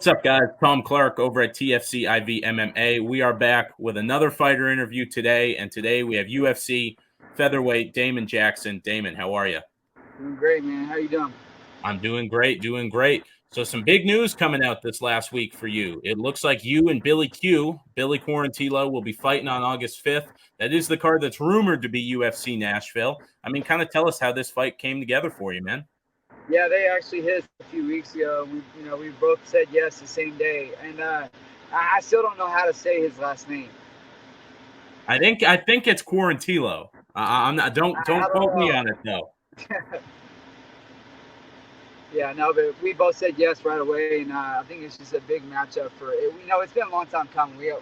What's up, guys? Tom Clark over at TFC IV MMA. We are back with another fighter interview today, and today we have UFC featherweight Damon Jackson. Damon, how are you? Doing great, man. How you doing? I'm doing great, doing great. So some big news coming out this last week for you. It looks like you and Billy Quarantillo, will be fighting on August 5th. That is the card that's rumored to be UFC Nashville. I mean, kind of tell us how this fight came together for you, man. Yeah, they actually hit us a few weeks ago. We both said yes the same day, and I still don't know how to say his last name. I think it's Quarantillo. I'm not. Don't I quote me on don't it though. know. Yeah, no, but we both said yes right away, and I think it's just a big matchup for it. It's been a long time coming. We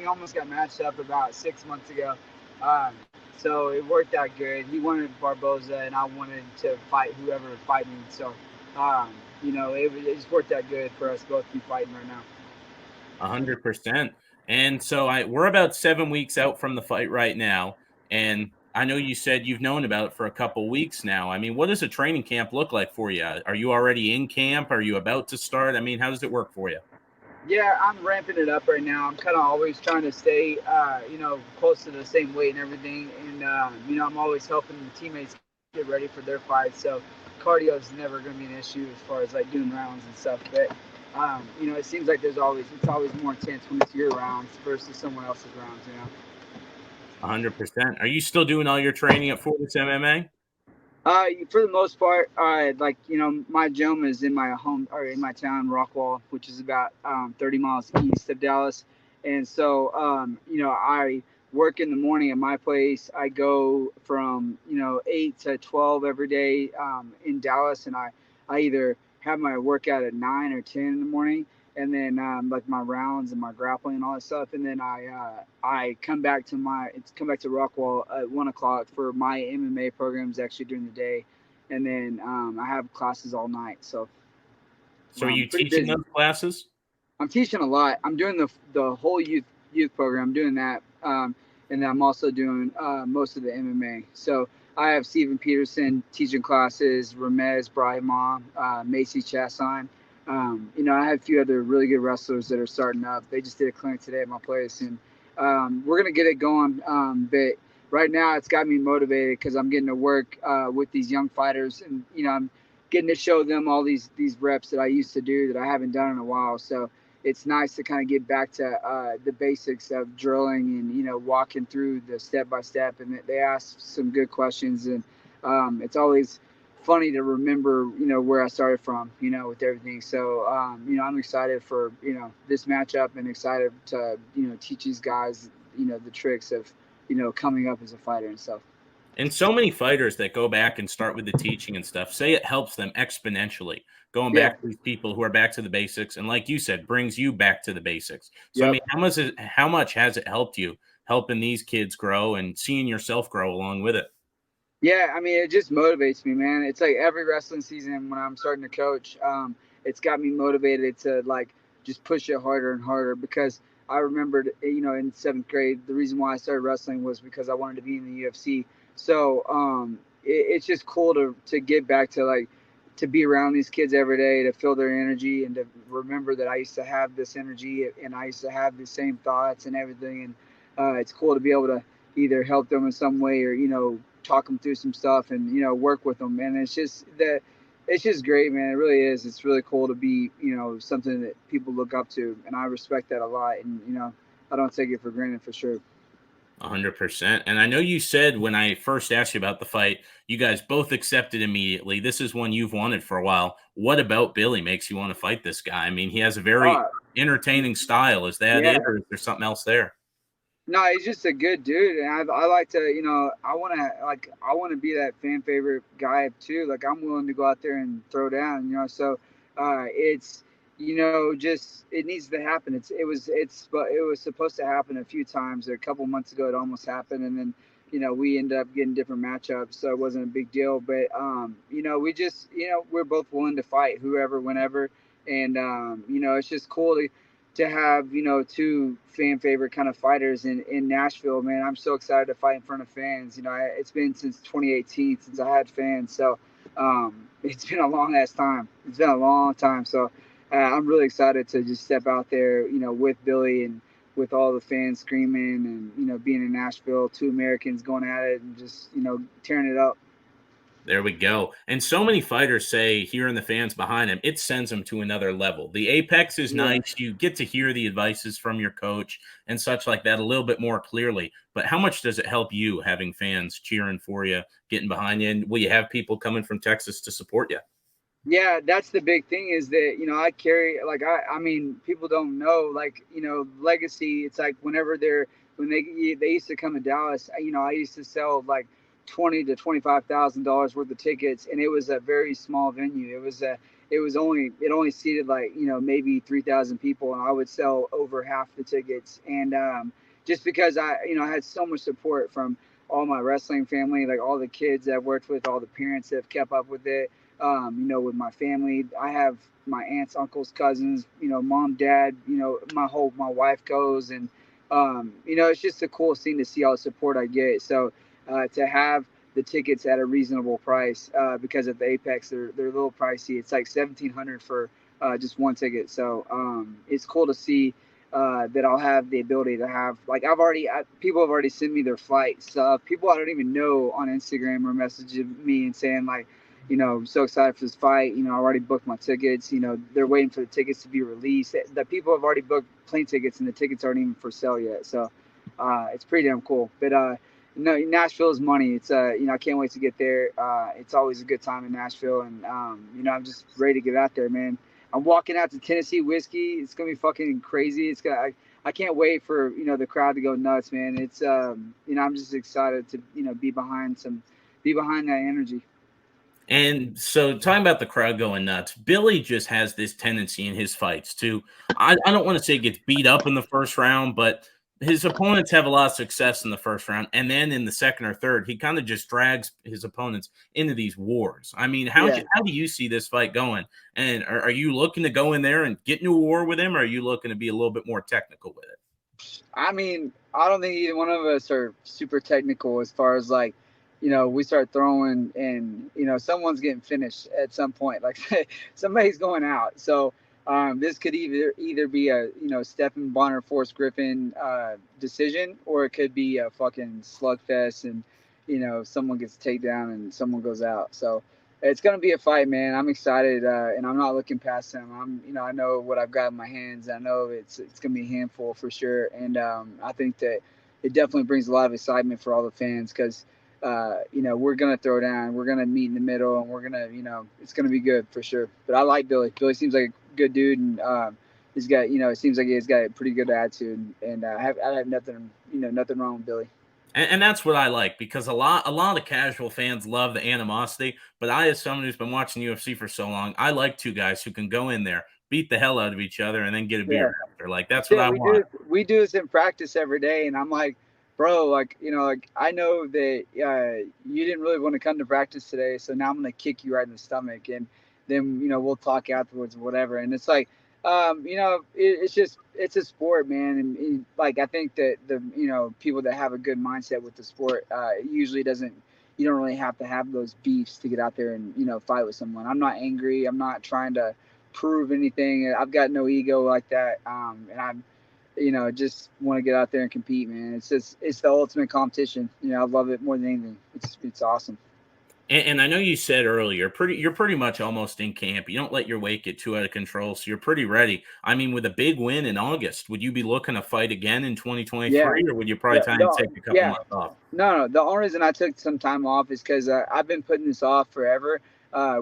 almost got matched up about 6 months ago, um, so it worked out good. He wanted Barboza, and I wanted to fight whoever would fight me. So, um, it just worked out good for us both to be fighting right now. 100%. And so we're about 7 weeks out from the fight right now, and I know you said you've known about it for a couple weeks now. I mean, what does a training camp look like for you? Are you already in camp? Are you about to start? I mean, how does it work for you? Yeah, I'm ramping it up right now. I'm kind of always trying to stay, close to the same weight and everything. And, I'm always helping the teammates get ready for their fights. So cardio is never going to be an issue as far as like doing rounds and stuff. But, it seems like it's always more intense when it's your rounds versus someone else's rounds. 100%. Are you still doing all your training at Fortis MMA? For the most part, my gym is in my home or in my town, Rockwall, which is about 30 miles east of Dallas. And so, I work in the morning at my place. I go from 8 to 12 every day in Dallas, and I either have my workout at 9 or 10 in the morning, and then like my rounds and my grappling and all that stuff, and then I come back to Rockwall at 1 o'clock for my MMA programs actually during the day, and then I have classes all night. So So are you pretty teaching busy. those classes? I'm teaching a lot. I'm doing the whole youth program. I'm doing that, and then I'm also doing most of the MMA. So I have Steven Peterson teaching classes, Ramez Brahima, Macy Chasson. I have a few other really good wrestlers that are starting up. They just did a clinic today at my place, and we're gonna get it going. But right now, it's got me motivated because I'm getting to work with these young fighters, and I'm getting to show them all these reps that I used to do that I haven't done in a while. So it's nice to kind of get back to the basics of drilling and walking through the step by step. And they ask some good questions, and it's always funny to remember where I started from with everything. So I'm excited for this matchup and excited to teach these guys the tricks of coming up as a fighter and stuff. And so many fighters that go back and start with the teaching and stuff say it helps them exponentially. Going Yeah. back to these people who are back to the basics, and like you said, brings you back to the basics. So I Yep. mean, how much has it helped you helping these kids grow and seeing yourself grow along with it? Yeah, I mean, it just motivates me, man. It's like every wrestling season when I'm starting to coach, it's got me motivated to like just push it harder and harder because I remembered, in seventh grade, the reason why I started wrestling was because I wanted to be in the UFC. So it's just cool to get back to like to be around these kids every day, to feel their energy, and to remember that I used to have this energy and I used to have the same thoughts and everything. And it's cool to be able to either help them in some way or talk them through some stuff and work with them. And it's just great, man. It really is. It's really cool to be something that people look up to, and I respect that a lot. And I don't take it for granted for sure. 100%. And I know you said when I first asked you about the fight, you guys both accepted immediately. This is one you've wanted for a while. What about Billy makes you want to fight this guy? I mean, he has a very uh entertaining style. Is that yeah. it, or is there something else there? No, he's just a good dude, and I like to, I want to be that fan favorite guy too. Like I'm willing to go out there and throw down, So it's, just it needs to happen. But it was supposed to happen a few times. A couple months ago, it almost happened, and then we ended up getting different matchups, so it wasn't a big deal. But we just, we're both willing to fight whoever, whenever, and it's just cool to have two fan favorite kind of fighters in Nashville, man. I'm so excited to fight in front of fans. It's been since 2018 since I had fans, so it's been a long ass time. It's been a long time, so I'm really excited to just step out there, with Billy and with all the fans screaming and being in Nashville, two Americans going at it and just tearing it up. There we go. And so many fighters say hearing the fans behind him, it sends them to another level. The apex is Yeah. nice. You get to hear the advices from your coach and such like that a little bit more clearly. But how much does it help you having fans cheering for you, getting behind you? And will you have people coming from Texas to support you? Yeah, that's the big thing is that I carry, like, I mean, people don't know, like, legacy. It's like whenever when they used to come to Dallas, I used to sell like $20,000 to $25,000 worth of tickets, and it was a very small venue. It only seated like maybe 3,000 people, and I would sell over half the tickets. And just because I had so much support from all my wrestling family, like all the kids that I've worked with, all the parents that have kept up with it, with my family. I have my aunts, uncles, cousins, mom, dad, my wife goes, and it's just a cool thing to see all the support I get. So to have the tickets at a reasonable price, because at the Apex they're a little pricey. It's like 1,700 for just one ticket. So it's cool to see that I'll have the ability to have, like, people have already sent me their flights. People I don't even know on Instagram are messaging me and saying like, I'm so excited for this fight. I already booked my tickets. They're waiting for the tickets to be released. The people have already booked plane tickets, and the tickets aren't even for sale yet. So it's pretty damn cool. But no, Nashville is money. It's I can't wait to get there. It's always a good time in Nashville, and I'm just ready to get out there, man. I'm walking out to Tennessee whiskey. It's gonna be fucking crazy. I can't wait for the crowd to go nuts, man. It's I'm just excited to be behind that energy. And so, talking about the crowd going nuts, Billy just has this tendency in his fights to, I don't want to say gets beat up in the first round, but his opponents have a lot of success in the first round. And then in the second or third, he kind of just drags his opponents into these wars. I mean, Yeah. how do you see this fight going? And are you looking to go in there and get into a war with him, or are you looking to be a little bit more technical with it? I mean, I don't think either one of us are super technical as far as like, we start throwing and, someone's getting finished at some point. Like somebody's going out. So this could either be a, Stephen Bonner, Forrest Griffin decision, or it could be a fucking slugfest and, someone gets taken down and someone goes out. So it's gonna be a fight, man. I'm excited, and I'm not looking past him. I know what I've got in my hands. I know it's gonna be a handful for sure, and I think that it definitely brings a lot of excitement for all the fans because, we're gonna throw down, we're gonna meet in the middle, and we're gonna, it's gonna be good for sure. But I like Billy. Billy seems like a good dude, and he's got, it seems like he's got a pretty good attitude, and I have nothing, nothing wrong with Billy. And that's what I like because a lot of casual fans love the animosity. But I, as someone who's been watching UFC for so long, I like two guys who can go in there, beat the hell out of each other, and then get a beer Yeah. after. Like that's what Yeah, I want. we do this in practice every day, and I'm like, bro, like, like, I know that you didn't really want to come to practice today, so now I'm gonna kick you right in the stomach, and then we'll talk afterwards or whatever. And it's like, it's just, it's a sport, man, and like, I think that the people that have a good mindset with the sport, usually doesn't, you don't really have to have those beefs to get out there and fight with someone. I'm not angry. I'm not trying to prove anything. I've got no ego like that. And I'm, just want to get out there and compete, man. It's the ultimate competition. I love it more than anything. It's awesome. And I know you said earlier, you're pretty much almost in camp. You don't let your weight get too out of control, so you're pretty ready. I mean, with a big win in August, would you be looking to fight again in Yeah. 2023, or would you probably try and take a couple Yeah. months off? No. The only reason I took some time off is because I've been putting this off forever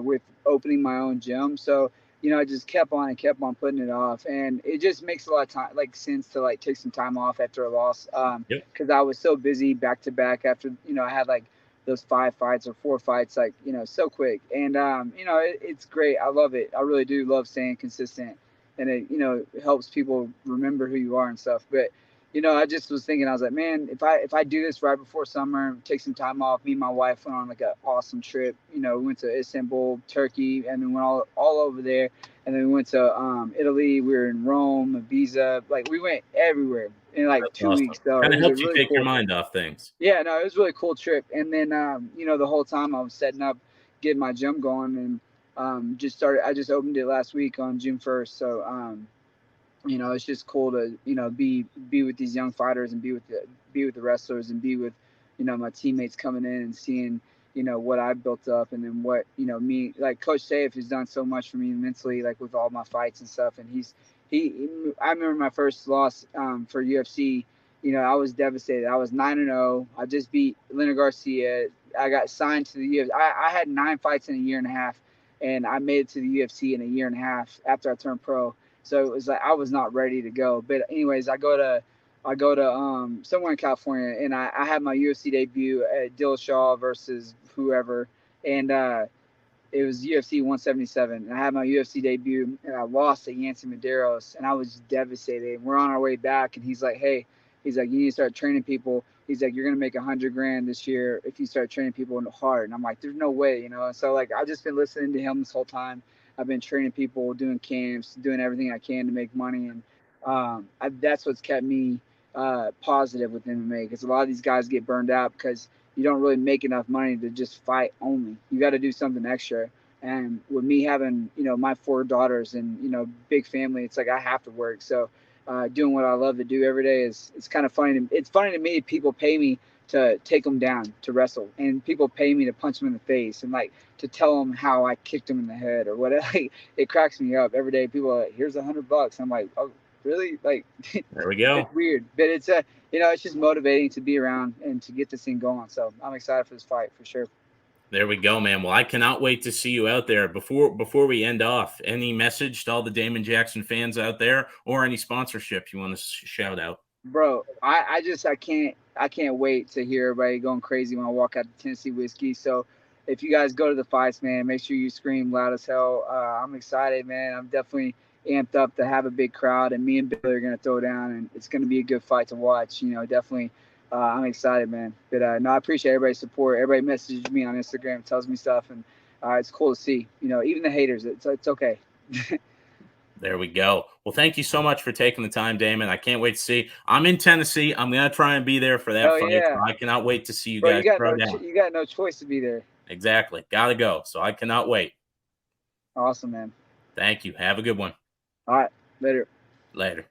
with opening my own gym. So I just kept on and kept on putting it off, and it just makes a lot of time, like, sense to like take some time off after a loss, Yep. because I was so busy back to back after I had like those 5 fights or 4 fights, like so quick. And it's great. I love it. I really do love staying consistent, and it helps people remember who you are and stuff. But I just was thinking, I was like, man, if I do this right before summer, take some time off. Me and my wife went on like an awesome trip. We went to Istanbul, Turkey, and then went all over there. And then we went to Italy. We were in Rome, Ibiza. Like, we went everywhere in like That's two awesome. weeks. So it Kind of was a helps you really take your cool. mind off things. Yeah, no, it was a really cool trip. And then the whole time I was setting up, getting my gym going, and I just opened it last week on June 1st. So it's just cool to be with these young fighters and be with the wrestlers and be with my teammates coming in and seeing what I built up, and then what me, like Coach Saif has done so much for me mentally, like with all my fights and stuff. And he I remember my first loss for UFC. I was devastated. I was 9-0. I just beat Leonard Garcia. I got signed to the UFC. I had 9 fights in a year and a half, and I made it to the UFC in a year and a half after I turned pro. So it was like I was not ready to go. But anyways, I go to somewhere in California, and I had my UFC debut at Dillashaw versus whoever, and it was UFC 177. And I had my UFC debut, and I lost to Yancy Medeiros, and I was devastated. And we're on our way back, and he's like, "Hey, he's like, you need to start training people." He's like, "You're gonna make $100,000 this year if you start training people in the hard." And I'm like, "There's no way," And so like I've just been listening to him this whole time. I've been training people, doing camps, doing everything I can to make money, and that's what's kept me positive with MMA, because a lot of these guys get burned out because you don't really make enough money to just fight only. You got to do something extra. And with me having, my 4 daughters and, big family, it's like I have to work. So doing what I love to do every day it's kind of funny. It's funny to me. People pay me to take them down to wrestle, and people pay me to punch them in the face and like to tell them how I kicked them in the head or whatever. Like, it cracks me up every day. People are like, "Here's $100." I'm like, "Oh, really?" Like, there we go. it's weird, but it's just motivating to be around and to get this thing going. So I'm excited for this fight for sure. There we go, man. Well, I cannot wait to see you out there. Before we end off, any message to all the Damon Jackson fans out there, or any sponsorship you want to shout out? Bro, I can't wait to hear everybody going crazy when I walk out to Tennessee Whiskey. So if you guys go to the fights, man, make sure you scream loud as hell. I'm excited, man. I'm definitely amped up to have a big crowd, and me and Billy are gonna throw down, and it's gonna be a good fight to watch. Definitely. I'm excited, man. But no, I appreciate everybody's support. Everybody messages me on Instagram, tells me stuff, and it's cool to see. Even the haters, it's okay. There we go. Well, thank you so much for taking the time, Damon. I can't wait to see. I'm in Tennessee. I'm gonna try and be there for that Oh fight. yeah, So I cannot wait to see you bro. guys throw down. You got no choice to be there. Exactly. Gotta go. So I cannot wait. Awesome, man. Thank you. Have a good one. All right, later. Later.